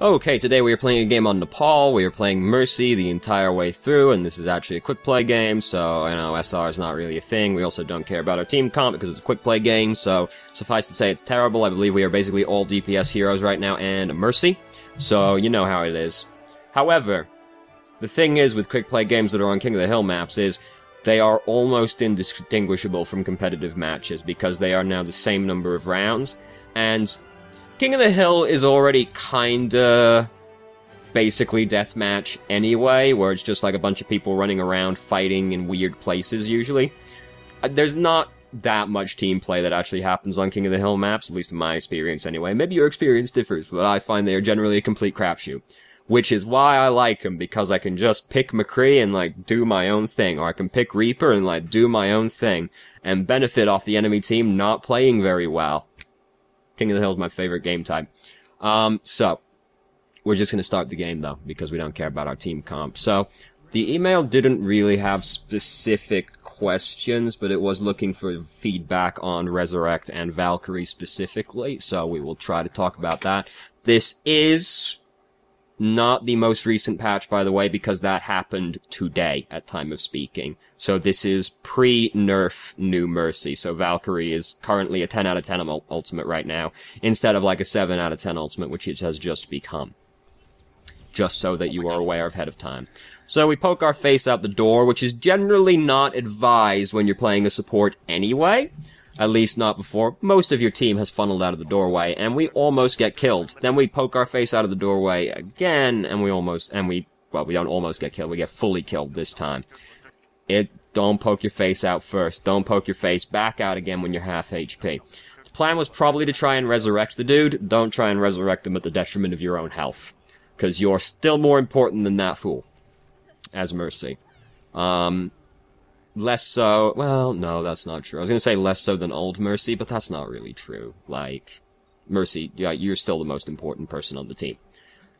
Okay, today we are playing a game on Nepal. We are playing Mercy the entire way through, and this is actually a quick play game, so, you know, SR is not really a thing. We also don't care about our team comp because it's a quick play game, so suffice to say it's terrible. I believe we are basically all DPS heroes right now and Mercy, so you know how it is. However, the thing is with quick play games that are on King of the Hill maps is they are almost indistinguishable from competitive matches because they are now the same number of rounds, and King of the Hill is already kinda basically deathmatch anyway, where it's just like a bunch of people running around fighting in weird places usually. There's not that much team play that actually happens on King of the Hill maps, at least in my experience anyway. Maybe your experience differs, but I find they are generally a complete crapshoot. Which is why I like them, because I can just pick McCree and, like, do my own thing, or I can pick Reaper and, like, do my own thing, and benefit off the enemy team not playing very well. King of the Hill is my favorite game type. So, we're just gonna start the game, though, because we don't care about our team comp. So, the email didn't really have specific questions, but it was looking for feedback on Resurrect and Valkyrie specifically, so we will try to talk about that. This is not the most recent patch, by the way, because that happened today at time of speaking. So this is pre-nerf New Mercy. So Valkyrie is currently a 10 out of 10 ultimate right now, instead of like a 7 out of 10 ultimate, which it has just become. Just so that you are aware ahead of time. So we poke our face out the door, which is generally not advised when you're playing a support anyway. At least not before most of your team has funneled out of the doorway, and we almost get killed. Then we poke our face out of the doorway again, and we don't almost get killed, we get fully killed this time. Don't poke your face out first. Don't poke your face back out again when you're half HP. The plan was probably to try and resurrect the dude. Don't try and resurrect them at the detriment of your own health. Because you're still more important than that fool. As Mercy. Less so, well, no, that's not true. I was gonna say less so than old Mercy, but that's not really true. Like, Mercy, yeah, you're still the most important person on the team.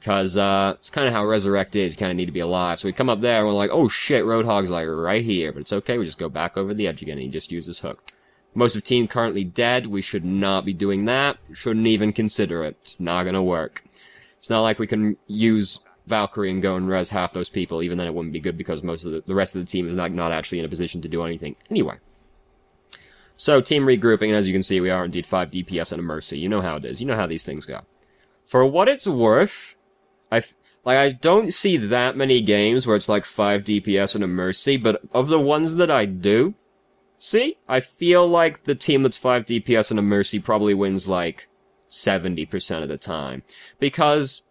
Cause, it's kinda how Resurrect is, you kinda need to be alive. So we come up there and we're like, oh shit, Roadhog's like right here, but it's okay, we just go back over the edge again and he just uses hook. Most of the team currently dead, we should not be doing that, shouldn't even consider it. It's not gonna work. It's not like we can use Valkyrie and go and res half those people, even then it wouldn't be good because most of the rest of the team is not actually in a position to do anything. Anyway. So, team regrouping, and as you can see, we are indeed 5 DPS and a Mercy. You know how it is. You know how these things go. For what it's worth, I don't see that many games where it's like 5 DPS and a Mercy, but of the ones that I do see, I feel like the team that's 5 DPS and a Mercy probably wins like 70% of the time. Because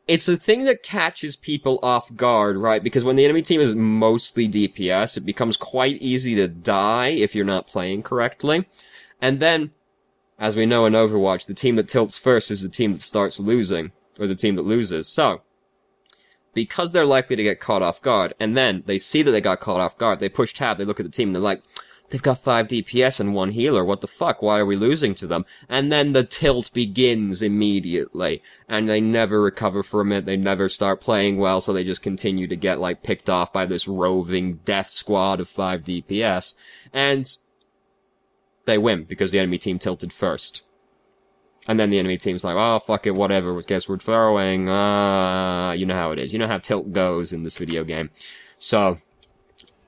it's a thing that catches people off guard, right? Because when the enemy team is mostly DPS, it becomes quite easy to die if you're not playing correctly. And then, as we know in Overwatch, the team that tilts first is the team that starts losing, or the team that loses. So, because they're likely to get caught off guard, and then they see that they got caught off guard, they push tab, they look at the team, and they're like, they've got 5 DPS and 1 healer, what the fuck, why are we losing to them? And then the tilt begins immediately, and they never recover from it, they never start playing well, so they just continue to get, like, picked off by this roving death squad of 5 DPS, and they win, because the enemy team tilted first. And then the enemy team's like, oh, fuck it, whatever, guess we're throwing, you know how it is, you know how tilt goes in this video game. So,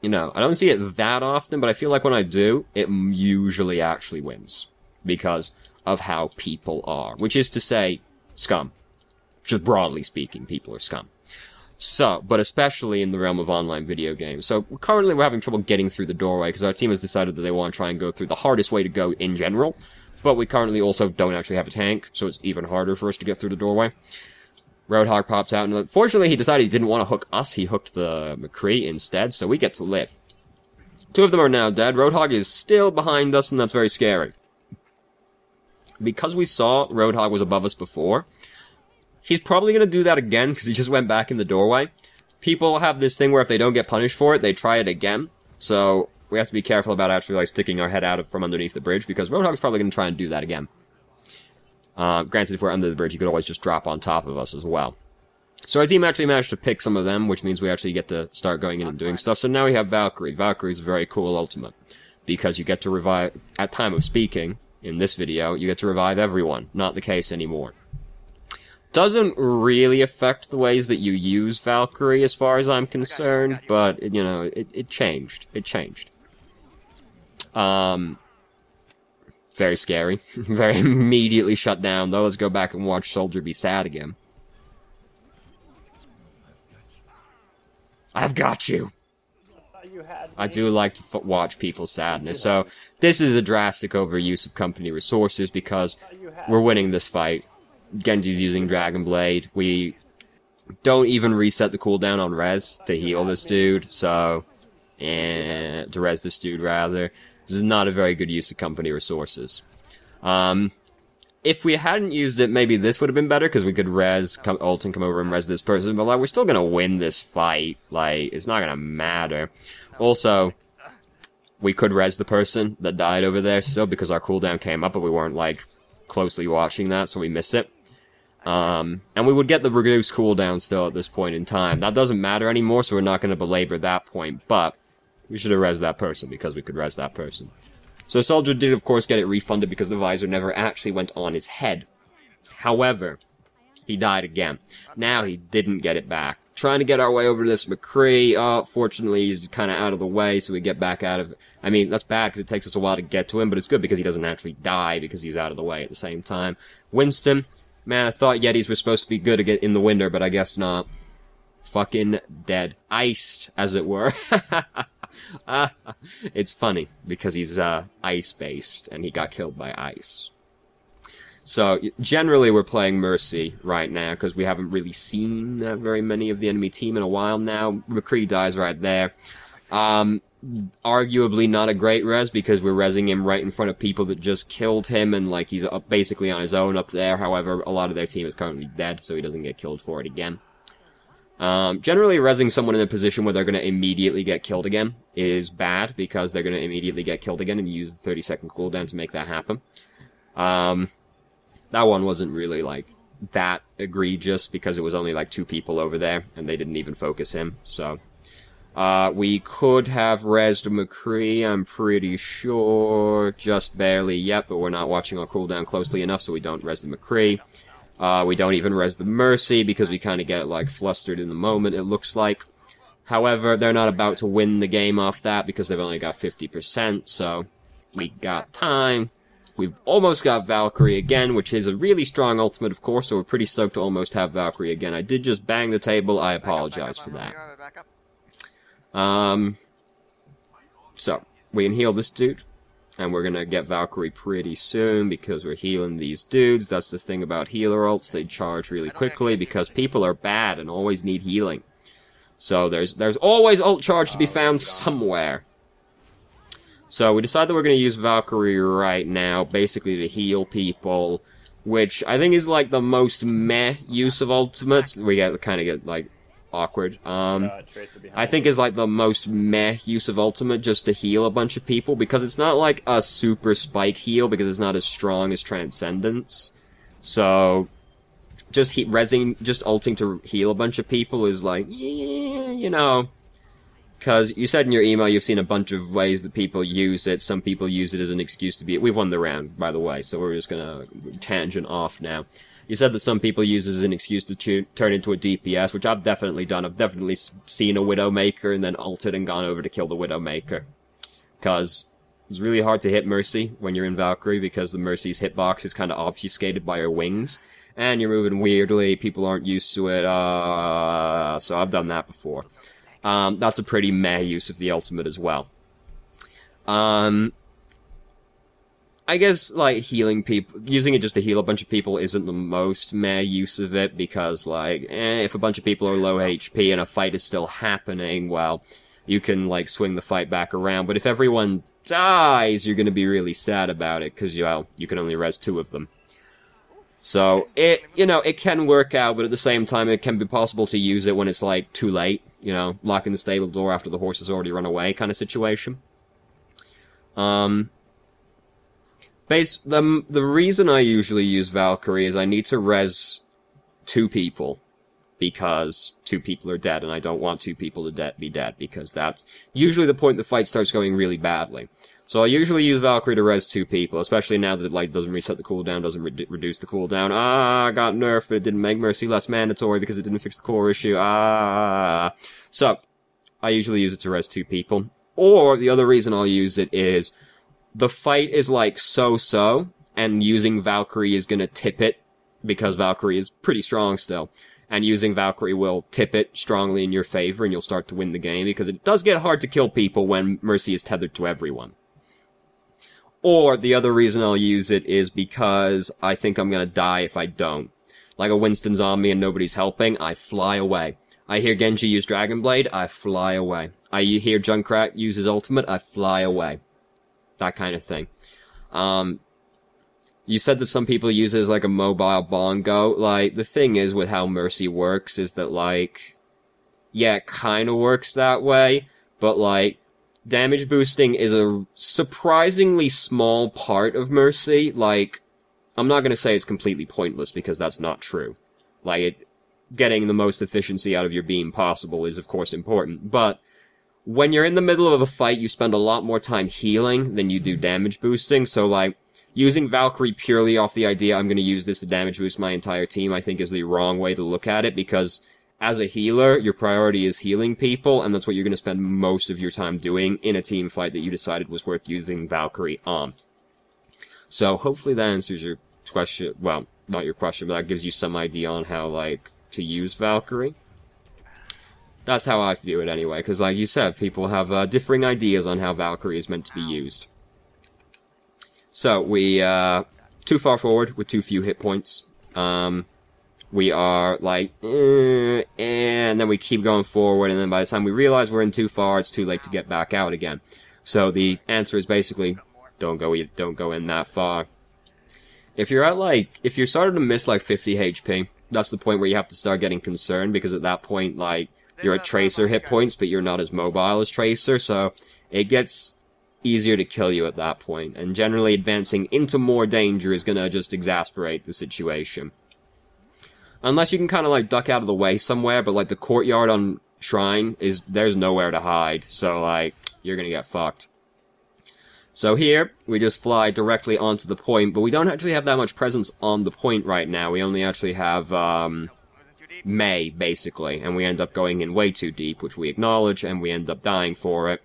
you know, I don't see it that often, but I feel like when I do, it usually actually wins. Because of how people are. Which is to say, scum. Just broadly speaking, people are scum. So, but especially in the realm of online video games. So, currently we're having trouble getting through the doorway, because our team has decided that they want to try and go through the hardest way to go in general. But we currently also don't actually have a tank, so it's even harder for us to get through the doorway. Roadhog pops out, and unfortunately he decided he didn't want to hook us, he hooked the McCree instead, so we get to live. 2 of them are now dead, Roadhog is still behind us, and that's very scary. Because we saw Roadhog was above us before, he's probably going to do that again, because he just went back in the doorway. People have this thing where if they don't get punished for it, they try it again, so we have to be careful about actually like sticking our head out from underneath the bridge, because Roadhog's probably going to try and do that again. Granted, if we're under the bridge, you could always just drop on top of us as well. So our team actually managed to pick some of them, which means we actually get to start going in and doing stuff. So now we have Valkyrie. Valkyrie's a very cool ultimate, because you get to revive, at time of speaking, in this video, you get to revive everyone. Not the case anymore. doesn't really affect the ways that you use Valkyrie as far as I'm concerned, but, you know, it changed. It changed. Very scary. Very immediately shut down, though. Let's go back and watch Soldier be sad again. I've got you! I do like to watch people's sadness, so this is a drastic overuse of company resources because we're winning this fight. Genji's using Dragon Blade. We don't even reset the cooldown on res to heal this dude, so... to res this dude, rather. This is not a very good use of company resources. If we hadn't used it, maybe this would have been better, because we could ult and come over and res this person, but, like, we're still gonna win this fight. Like, it's not gonna matter. Also, we could res the person that died over there still, because our cooldown came up, but we weren't, like, closely watching that, so we miss it. And we would get the reduced cooldown still at this point in time. That doesn't matter anymore, so we're not gonna belabor that point, but we should have res that person, because we could res that person. So Soldier did, of course, get it refunded because the visor never actually went on his head. However, he died again. Now he didn't get it back. Trying to get our way over to this McCree. Fortunately, he's kind of out of the way, so we get back out of it. I mean, that's bad because it takes us a while to get to him, but it's good because he doesn't actually die because he's out of the way at the same time. Winston. Man, I thought Yetis were supposed to be good to get in the winter, but I guess not. Fucking dead. Iced, as it were. It's funny, because he's ice-based, and he got killed by ice. So, generally we're playing Mercy right now, because we haven't really seen very many of the enemy team in a while now. McCree dies right there. Arguably not a great res, because we're resing him right in front of people that just killed him, and, like, he's basically on his own up there. However, a lot of their team is currently dead, so he doesn't get killed for it again. Generally, resing someone in a position where they're going to immediately get killed again is bad, because they're going to immediately get killed again, and you use the 30-second cooldown to make that happen. That one wasn't really, like, that egregious, because it was only, like, 2 people over there, and they didn't even focus him, so... we could have resed McCree, I'm pretty sure, just barely yet, but we're not watching our cooldown closely enough, so we don't res the McCree. We don't even res the Mercy, because we kind of get, like, flustered in the moment, it looks like. However, they're not about to win the game off that, because they've only got 50%, so we got time. We've almost got Valkyrie again, which is a really strong ultimate, of course, so we're pretty stoked to almost have Valkyrie again. I did just bang the table, I apologize for that. So, we can heal this dude. And we're gonna get Valkyrie pretty soon, because we're healing these dudes. That's the thing about healer ults, they charge really quickly, because people are bad and always need healing. So there's always ult charge to be found somewhere. So we decide that we're gonna use Valkyrie right now, basically to heal people, which I think is like the most meh use of ultimates. We kind of get like awkward. I think is like the most meh use of ultimate, just to heal a bunch of people, because it's not like a super spike heal, because it's not as strong as Transcendence. So just ulting to heal a bunch of people is like, yeah, you know, because you said in your email you've seen a bunch of ways that people use it. Some people use it as an excuse to be... We've won the round, by the way, so we're just gonna tangent off now. You said that some people use it as an excuse to turn into a DPS, which I've definitely done. I've definitely seen a Widowmaker and then ulted and gone over to kill the Widowmaker. Because it's really hard to hit Mercy when you're in Valkyrie, because the Mercy's hitbox is kind of obfuscated by her wings. And you're moving weirdly, people aren't used to it, so I've done that before. That's a pretty meh use of the ultimate as well. I guess, like, healing people, using it just to heal a bunch of people isn't the most meh use of it, because, like, if a bunch of people are low HP and a fight is still happening, well, you can, like, swing the fight back around. But if everyone dies, you're gonna be really sad about it, because, well, you can only res 2 of them. So, it can work out, but at the same time, it can be possible to use it when it's, like, too late, you know, locking the stable door after the horse has already run away kind of situation. The reason I usually use Valkyrie is I need to res 2 people, because 2 people are dead, and I don't want 2 people to be dead, because that's usually the point the fight starts going really badly. So I usually use Valkyrie to res 2 people, especially now that it, like, doesn't reset the cooldown, doesn't reduce the cooldown. I got nerfed, but it didn't make Mercy less mandatory because it didn't fix the core issue. So, I usually use it to res 2 people. Or, the other reason I'll use it is, the fight is, like, so-so, and using Valkyrie is gonna tip it, because Valkyrie is pretty strong still. And using Valkyrie will tip it strongly in your favor, and you'll start to win the game, because it does get hard to kill people when Mercy is tethered to everyone. Or, the other reason I'll use it is because I think I'm gonna die if I don't. Like a Winston's on me and nobody's helping, I fly away. I hear Genji use Dragon Blade, I fly away. I hear Junkrat use his ultimate, I fly away. That kind of thing. You said that some people use it as like a mobile bongo. Like, the thing is with how Mercy works is that, like, yeah, it kinda works that way, but like, damage boosting is a surprisingly small part of Mercy. Like, I'm not gonna say it's completely pointless, because that's not true. Like, getting the most efficiency out of your beam possible is, of course, important. But, when you're in the middle of a fight, you spend a lot more time healing than you do damage boosting. So, like, using Valkyrie purely off the idea I'm gonna use this to damage boost my entire team, I think is the wrong way to look at it, because as a healer, your priority is healing people, and that's what you're going to spend most of your time doing in a team fight that you decided was worth using Valkyrie on. So, hopefully that answers your question. Well, not your question, but that gives you some idea on how, like, to use Valkyrie. That's how I view it anyway, because like you said, people have differing ideas on how Valkyrie is meant to be used. So, we, too far forward with too few hit points. We are like, and then we keep going forward, and then by the time we realize we're in too far, it's too late to get back out again. So the answer is basically, don't go in that far. If you're at like, if you're starting to miss like 50 HP, that's the point where you have to start getting concerned, because at that point, like, you're at Tracer hit points, but you're not as mobile as Tracer, so it gets easier to kill you at that point. And generally advancing into more danger is gonna just exasperate the situation. Unless you can kind of, like, duck out of the way somewhere, but, like, the courtyard on Shrine there's nowhere to hide, so, like, you're gonna get fucked. So here, we just fly directly onto the point, but we don't actually have that much presence on the point right now. We only actually have, May, basically, and we end up going in way too deep, which we acknowledge, and we end up dying for it.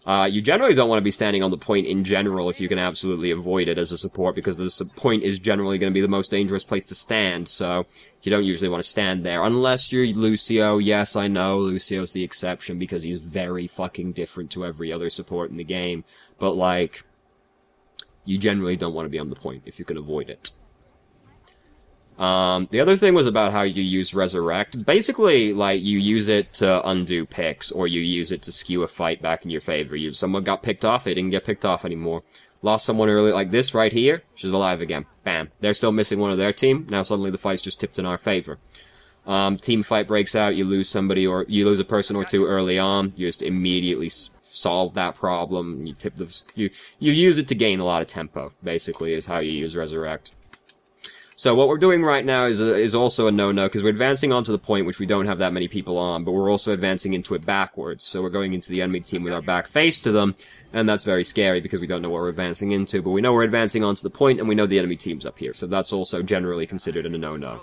You generally don't want to be standing on the point in general if you can absolutely avoid it as a support, because the point is generally going to be the most dangerous place to stand, so you don't usually want to stand there. Unless you're Lucio. Yes, I know, Lucio's the exception, because he's very fucking different to every other support in the game. But, like, you generally don't want to be on the point if you can avoid it. The other thing was about how you use Resurrect. Basically, like, you use it to undo picks, or you use it to skew a fight back in your favor. Someone got picked off, they didn't get picked off anymore. Lost someone early, like this right here, she's alive again. Bam. They're still missing one of their team, now suddenly the fight's just tipped in our favor. Team fight breaks out, you lose somebody, or you lose a person or two early on, you just immediately solve that problem, you tip you use it to gain a lot of tempo, basically, is how you use Resurrect. So what we're doing right now is also a no-no, because we're advancing onto the point which we don't have that many people on, but we're also advancing into it backwards. So we're going into the enemy team with our back face to them, and that's very scary because we don't know what we're advancing into, but we know we're advancing onto the point, and we know the enemy team's up here, so that's also generally considered a no-no.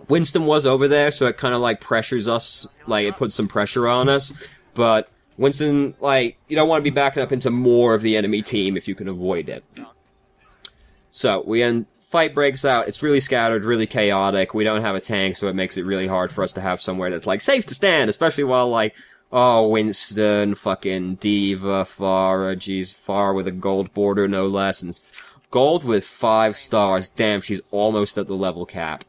Winston was over there, so it kind of, like, pressures us, like, it puts some pressure on us, but Winston, like, you don't want to be backing up into more of the enemy team if you can avoid it. So, fight breaks out, it's really scattered, really chaotic, we don't have a tank, so it makes it really hard for us to have somewhere that's, like, safe to stand, especially while, like, oh, Winston, fucking Diva, Pharah, geez, Pharah with a gold border, no less, and gold with 5 stars, damn, she's almost at the level cap.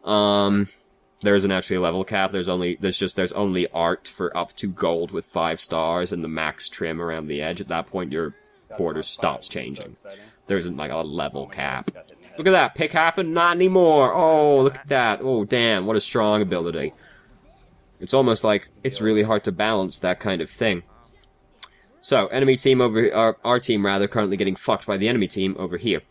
There isn't actually a level cap, there's only art for up to gold with 5 stars, and the max trim around the edge. At that point, your border stops changing. There isn't, like, a level cap. Look at that, pick happened, not anymore! Oh, look at that, oh, damn, what a strong ability. It's almost like, it's really hard to balance that kind of thing. So, enemy team our team rather, currently getting fucked by the enemy team over here.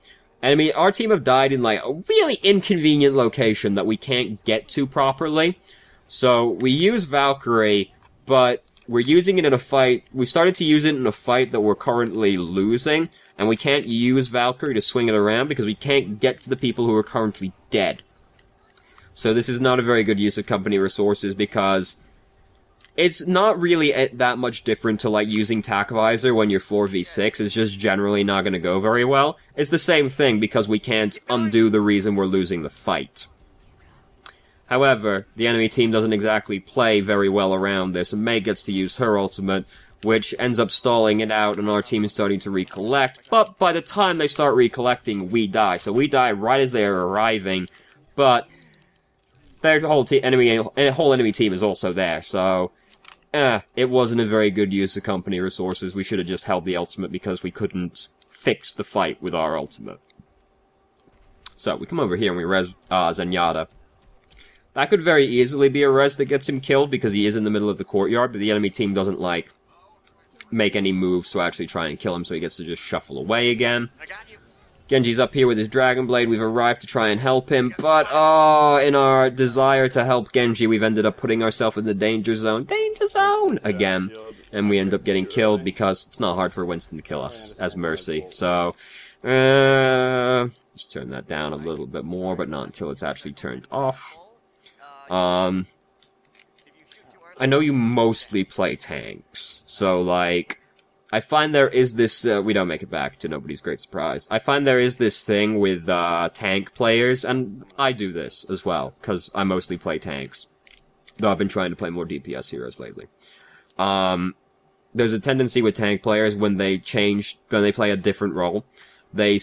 Our team have died in, like, a really inconvenient location that we can't get to properly. So, we use Valkyrie, but we're using it in a fight. We started to use it in a fight that we're currently losing, and we can't use Valkyrie to swing it around because we can't get to the people who are currently dead. So this is not a very good use of company resources because it's not really that much different to, like, using Tac Visor when you're 4v6. It's just generally not going to go very well. It's the same thing because we can't undo the reason we're losing the fight. However, the enemy team doesn't exactly play very well around this, and Mei gets to use her ultimate, which ends up stalling it out, and our team is starting to recollect. But by the time they start recollecting, we die. So we die right as they are arriving, but their whole enemy team is also there, so it wasn't a very good use of company resources. We should have just held the ultimate because we couldn't fix the fight with our ultimate. So we come over here and we res Zenyatta. That could very easily be a res that gets him killed because he is in the middle of the courtyard, but the enemy team doesn't, like, make any moves to actually try and kill him, so he gets to just shuffle away again. Genji's up here with his Dragon Blade. We've arrived to try and help him, but, in our desire to help Genji, we've ended up putting ourselves in the danger zone. Danger zone! Again. And we end up getting killed because it's not hard for Winston to kill us as Mercy. So, just turn that down a little bit more, but not until it's actually turned off. I know you mostly play tanks, so, like, I find there is this, we don't make it back to nobody's great surprise. I find there is this thing with, tank players, and I do this as well, because I mostly play tanks. Though I've been trying to play more DPS heroes lately. There's a tendency with tank players when they play a different role, they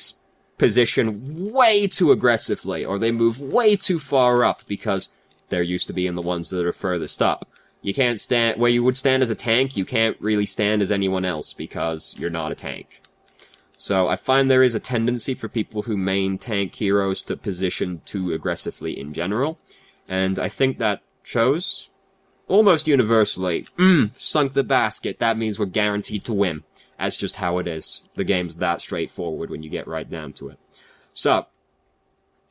position way too aggressively, or they move way too far up, because they're used to being the ones that are furthest up. You can't stand, where you would stand as a tank, you can't really stand as anyone else, because you're not a tank. So I find there is a tendency for people who main tank heroes to position too aggressively in general, and I think that shows almost universally. Sunk the basket, that means we're guaranteed to win. That's just how it is. The game's that straightforward when you get right down to it. So,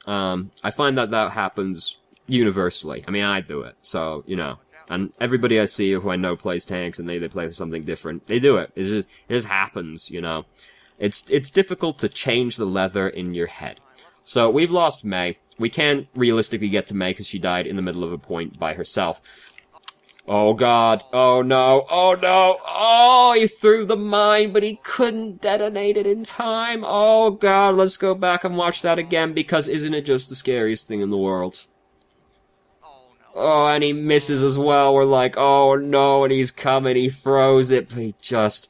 I find that happens universally. I mean, I do it, so, you know. And everybody I see who I know plays tanks and they play something different, they do it. It just happens, you know. It's difficult to change the leather in your head. So, we've lost Mei. We can't realistically get to Mei because she died in the middle of a point by herself. Oh god, oh no, oh no, oh, he threw the mine, but he couldn't detonate it in time. Oh god, let's go back and watch that again, because isn't it just the scariest thing in the world? Oh, and he misses as well. We're like, oh no, and he's coming, he throws it, but he just,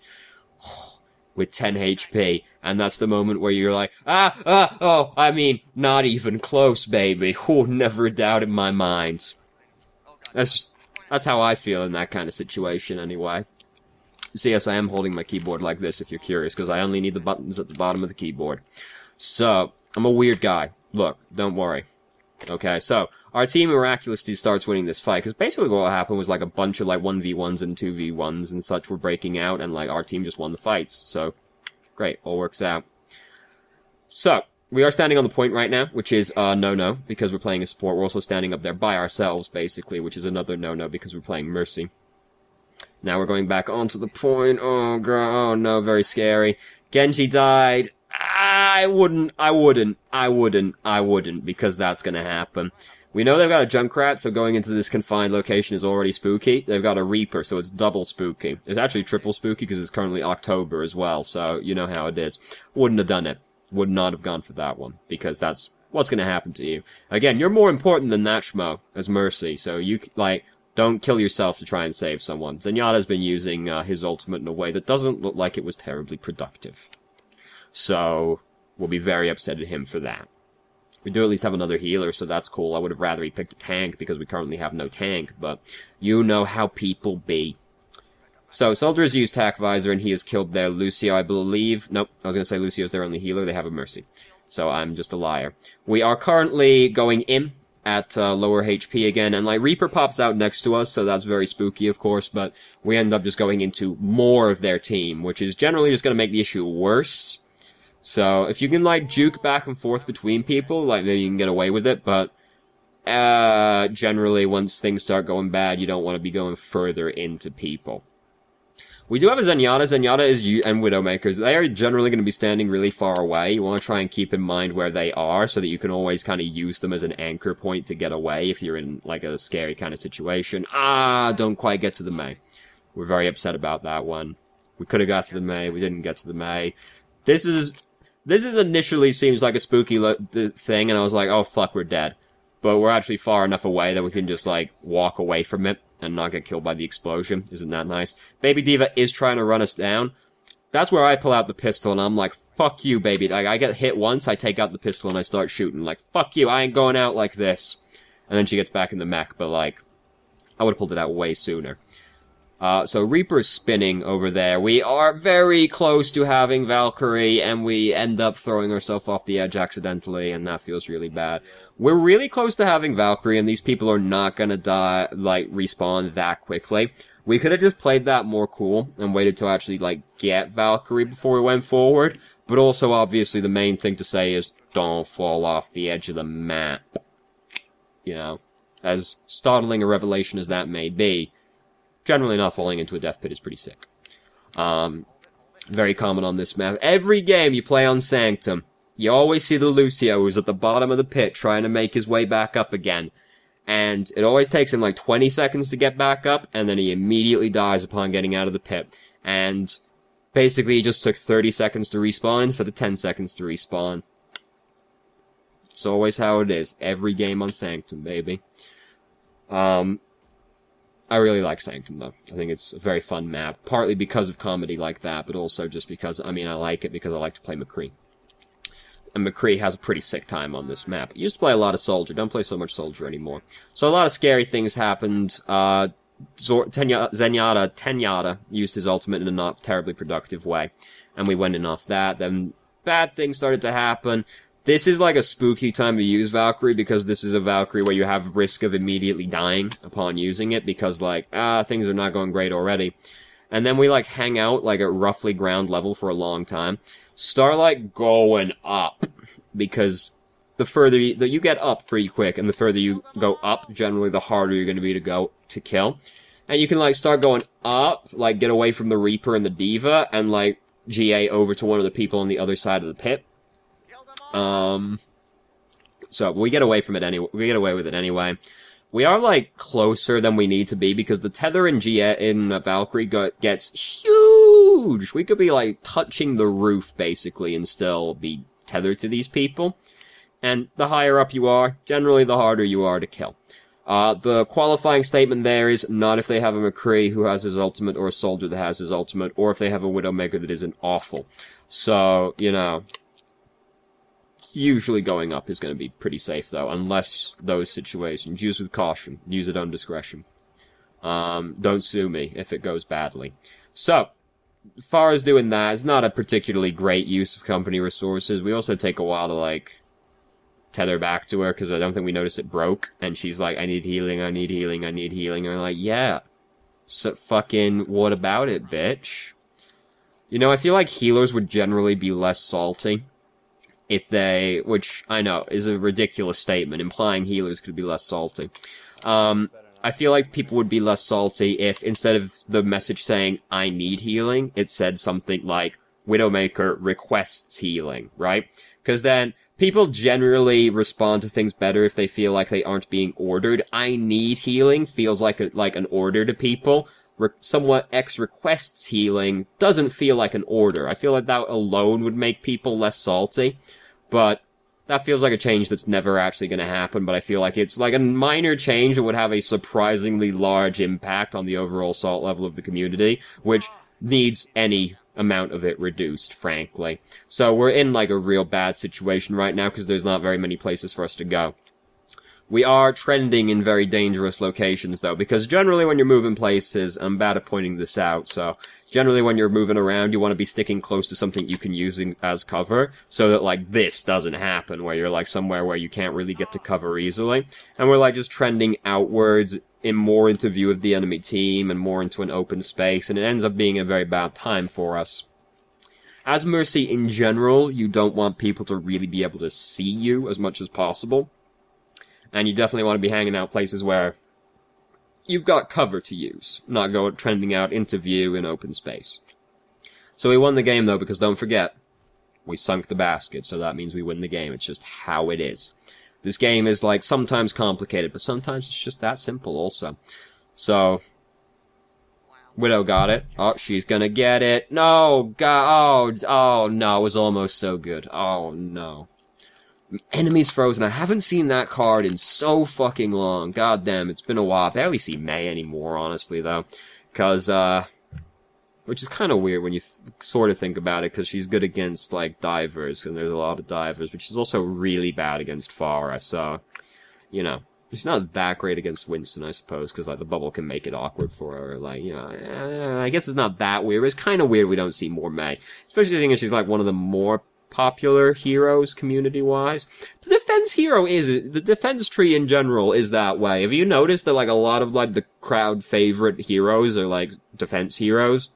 with 10 HP. And that's the moment where you're like, oh, I mean, not even close, baby. Oh, never a doubt in my mind. That's how I feel in that kind of situation, anyway. So yes, I am holding my keyboard like this, if you're curious, because I only need the buttons at the bottom of the keyboard. So, I'm a weird guy. Look, don't worry. Okay, so, our team miraculously starts winning this fight, because basically what happened was like a bunch of like 1v1s and 2v1s and such were breaking out, and like our team just won the fights, so, great, all works out. So, we are standing on the point right now, which is no-no, because we're playing a support. We're also standing up there by ourselves, basically, which is another no-no, because we're playing Mercy. Now we're going back onto the point. Oh, God, oh no, very scary. Genji died. I wouldn't, because that's gonna happen. We know they've got a Junkrat, so going into this confined location is already spooky. They've got a Reaper, so it's double spooky. It's actually triple spooky, because it's currently October as well, so you know how it is. Wouldn't have done it. Would not have gone for that one, because that's what's gonna happen to you. Again, you're more important than that, Schmo, as Mercy, so you, like, don't kill yourself to try and save someone. Zenyatta's been using his ultimate in a way that doesn't look like it was terribly productive. So, we'll be very upset at him for that. We do at least have another healer, so that's cool. I would have rather he picked a tank, because we currently have no tank, but you know how people be. So, Soldier has used Tac Visor, and he has killed their Lucio, I believe. Nope, I was going to say Lucio's their only healer. They have a Mercy. So, I'm just a liar. We are currently going in at lower HP again, and, like, Reaper pops out next to us, so that's very spooky, of course, but we end up just going into more of their team, which is generally just going to make the issue worse. So, if you can, like, juke back and forth between people, like, maybe you can get away with it, but generally, once things start going bad, you don't want to be going further into people. We do have a Zenyatta. Zenyatta and Widowmakers. They are generally going to be standing really far away. You want to try and keep in mind where they are so that you can always kind of use them as an anchor point to get away if you're in, like, a scary kind of situation. Don't quite get to the Mei. We're very upset about that one. We could have got to the Mei. We didn't get to the Mei. This is initially seems like a spooky thing, and I was like, oh, fuck, we're dead. But we're actually far enough away that we can just, like, walk away from it and not get killed by the explosion. Isn't that nice? Baby Diva is trying to run us down. That's where I pull out the pistol, and I'm like, fuck you, baby. Like, I get hit once, I take out the pistol, and I start shooting. Like, fuck you, I ain't going out like this. And then she gets back in the mech, but, like, I would have pulled it out way sooner. So Reaper's spinning over there. We are very close to having Valkyrie, and we end up throwing ourselves off the edge accidentally, and that feels really bad. We're really close to having Valkyrie, and these people are not gonna die, like, respawn that quickly. We could have just played that more cool, and waited to actually, like, get Valkyrie before we went forward, but also, obviously, the main thing to say is, don't fall off the edge of the map. You know, as startling a revelation as that may be, generally not falling into a death pit is pretty sick. Very common on this map. Every game you play on Sanctum, you always see the Lucio who's at the bottom of the pit trying to make his way back up again. And it always takes him like 20 seconds to get back up, and then he immediately dies upon getting out of the pit. And basically he just took 30 seconds to respawn instead of 10 seconds to respawn. It's always how it is. Every game on Sanctum, baby. I really like Sanctum, though. I think it's a very fun map, partly because of comedy like that, but also just because, I mean, I like it because I like to play McCree. And McCree has a pretty sick time on this map. I used to play a lot of Soldier, don't play so much Soldier anymore. So a lot of scary things happened. Zenyatta used his ultimate in a not terribly productive way, and we went in off that. Then bad things started to happen. This is like a spooky time to use Valkyrie, because this is a Valkyrie where you have risk of immediately dying upon using it, because, like, things are not going great already. And then we, like, hang out, like, at roughly ground level for a long time. Start, like, going up, because the further you get up pretty quick, and the further you go up, generally the harder you're going to be to kill. And you can, like, start going up, like, get away from the Reaper and the Diva, and, like, GA over to one of the people on the other side of the pit. So we get away from it anyway. We get away with it anyway. We are, like, closer than we need to be, because the tether in Valkyrie gets huge! We could be, like, touching the roof, basically, and still be tethered to these people. And the higher up you are, generally the harder you are to kill. The qualifying statement there is not if they have a McCree who has his ultimate, or a Soldier that has his ultimate, or if they have a Widowmaker that isn't awful. So, you know, usually going up is going to be pretty safe, though, unless those situations. Use with caution. Use at own discretion. Don't sue me if it goes badly. So, as far as doing that, it's not a particularly great use of company resources. We also take a while to, like, tether back to her, because I don't think we noticed it broke, and she's like, I need healing, I need healing, I need healing, and I'm like, yeah. So, fucking, what about it, bitch? You know, I feel like healers would generally be less salty if they, which I know is a ridiculous statement, implying healers could be less salty. I feel like people would be less salty if, instead of the message saying, I need healing, it said something like, Widowmaker requests healing, right? Because then, people generally respond to things better if they feel like they aren't being ordered. I need healing feels like an order to people. Somewhat X requests healing doesn't feel like an order. I feel like that alone would make people less salty, but that feels like a change that's never actually going to happen, but I feel like it's like a minor change that would have a surprisingly large impact on the overall salt level of the community, which needs any amount of it reduced, frankly. So we're in like a real bad situation right now because there's not very many places for us to go. We are trending in very dangerous locations, though, because generally when you're moving places, I'm bad at pointing this out, so generally when you're moving around, you want to be sticking close to something you can use as cover, so that, like, this doesn't happen, where you're, like, somewhere where you can't really get to cover easily. And we're, like, just trending outwards, more into view of the enemy team, and more into an open space, and it ends up being a very bad time for us. As Mercy in general, you don't want people to really be able to see you as much as possible. And you definitely want to be hanging out places where you've got cover to use, not go trending out into view in open space. So we won the game, though, because don't forget, we sunk the basket, so that means we win the game. It's just how it is. This game is, like, sometimes complicated, but sometimes it's just that simple also. So, Widow got it. Oh, she's gonna get it. No, God, oh, no, it was almost so good. Oh, no. Enemies frozen. I haven't seen that card in so fucking long. God damn, it's been a while. I barely see May anymore, honestly, though. Because, which is kind of weird when you sort of think about it, because she's good against, like, divers, and there's a lot of divers, but she's also really bad against Pharah, so, you know. She's not that great against Winston, I suppose, because, like, the bubble can make it awkward for her, like, you know, I guess it's not that weird, but it's kind of weird we don't see more May. Especially thinking she's, like, one of the more popular heroes, community-wise. The defense tree in general is that way. Have you noticed that, like, a lot of, like, the crowd favorite heroes are, like, defense heroes?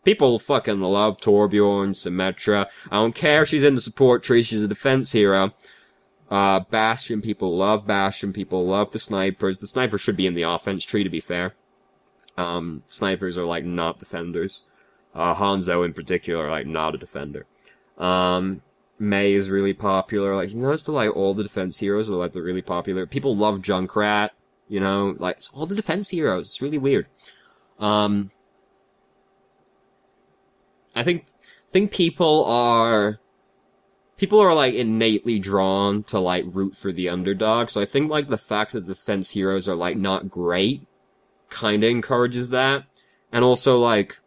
People fucking love Torbjorn, Symmetra. I don't care if she's in the support tree, she's a defense hero. Bastion, people love the snipers. The snipers should be in the offense tree, to be fair. Snipers are, like, not defenders. Hanzo, in particular, like, not a defender. May is really popular. Like, you notice that, like, all the defense heroes are, like, they're really popular. People love Junkrat, you know? Like, it's all the defense heroes. It's really weird. I think people are, like, innately drawn to, like, root for the underdog, so I think, like, the fact that defense heroes are, like, not great kinda encourages that. And also, like,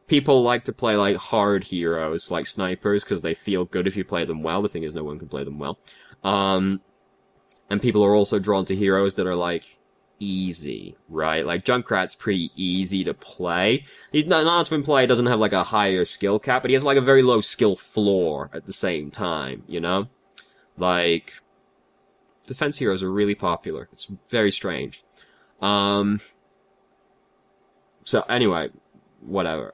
people like to play, like, hard heroes, like snipers, because they feel good if you play them well. The thing is, no one can play them well. And people are also drawn to heroes that are, like, easy, right? Like, Junkrat's pretty easy to play. He's not to play, doesn't have, like, a higher skill cap, but he has, like, a very low skill floor at the same time, you know? Like, defense heroes are really popular. It's very strange. So, anyway, whatever.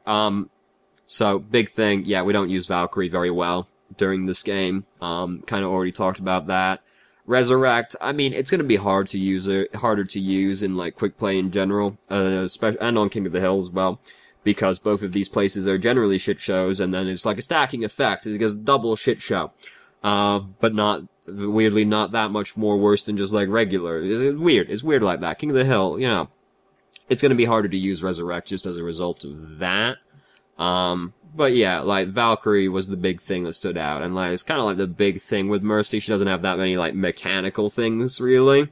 So, big thing, yeah, we don't use Valkyrie very well during this game. Kind of already talked about that. Resurrect, I mean, it's gonna be harder to use in, like, quick play in general, especially, and on King of the Hill as well, because both of these places are generally shit shows, and then it's like a stacking effect, it goes double shit show. But weirdly, not that much more worse than just, like, regular. It's weird like that. King of the Hill, you know, it's gonna be harder to use Resurrect just as a result of that. But yeah, like, Valkyrie was the big thing that stood out, and, like, it's kind of like the big thing with Mercy. She doesn't have that many, like, mechanical things, really.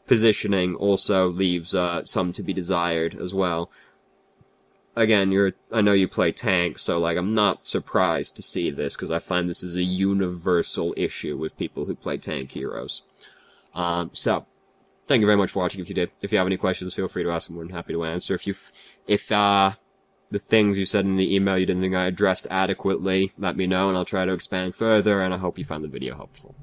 Positioning also leaves, some to be desired as well. Again, I know you play tank, so, like, I'm not surprised to see this, because I find this is a universal issue with people who play tank heroes. So, thank you very much for watching if you did. If you have any questions, feel free to ask them. I'm more than happy to answer. If the things you said in the email you didn't think I addressed adequately, let me know, and I'll try to expand further, and I hope you found the video helpful.